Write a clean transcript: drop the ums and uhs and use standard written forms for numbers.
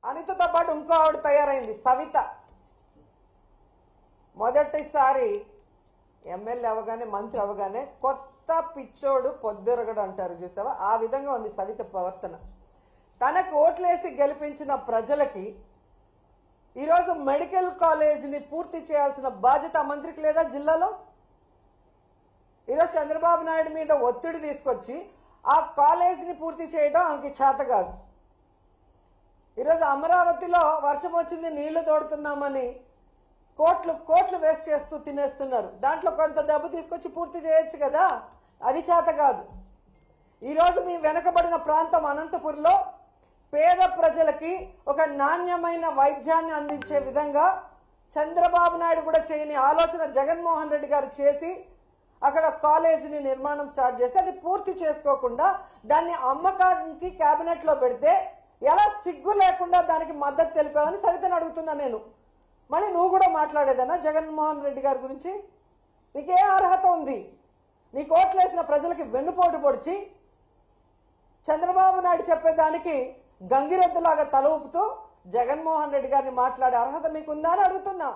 అనితతో పాటు ఇంకో ఆవిడ తయారైంది, సవిత. మొదటిసారి ఎమ్మెల్యే అవగానే, మంత్రి అవగానే కొత్త పిచ్చోడు పొద్దురగడు అంటారు చూసావా, ఆ విధంగా ఉంది సవిత ప్రవర్తన. తనకు ఓట్లేసి గెలిపించిన ప్రజలకి ఈరోజు మెడికల్ కాలేజీని పూర్తి చేయాల్సిన బాధ్యత ఆ మంత్రికి లేదా జిల్లాలో? ఈరోజు చంద్రబాబు నాయుడు మీద ఒత్తిడి తీసుకొచ్చి ఆ కాలేజీని పూర్తి చేయడం ఆమెకి చేత కాదు. ఈరోజు అమరావతిలో వర్షం వచ్చింది, నీళ్లు తోడుతున్నామని కోట్లు వేస్ట్ చేస్తూ తినేస్తున్నారు. దాంట్లో కొంత డబ్బు తీసుకొచ్చి పూర్తి చేయొచ్చు కదా, అది చేత కాదు. ఈరోజు మీ వెనకబడిన ప్రాంతం అనంతపురంలో పేద ప్రజలకి ఒక నాణ్యమైన వైద్యాన్ని అందించే విధంగా చంద్రబాబు నాయుడు కూడా చేయని ఆలోచన జగన్మోహన్ రెడ్డి గారు చేసి అక్కడ కాలేజీని నిర్మాణం స్టార్ట్ చేస్తే అది పూర్తి చేసుకోకుండా దాన్ని అమ్మకానికి కేబినెట్ లో పెడితే ఎలా సిగ్గు లేకుండా దానికి మద్దతు తెలిపావని సవితను అడుగుతున్నా నేను. మళ్ళీ నువ్వు కూడా మాట్లాడేదన్నా జగన్మోహన్ రెడ్డి గారి గురించి? నీకే అర్హత ఉంది? నీ కోట్లేసిన ప్రజలకి వెన్నుపోటు పొడిచి చంద్రబాబు నాయుడు చెప్పేదానికి గంగిరెద్దులాగా తల ఊపుతూ జగన్మోహన్ రెడ్డి గారిని మాట్లాడే అర్హత మీకుందా అని అడుగుతున్నా.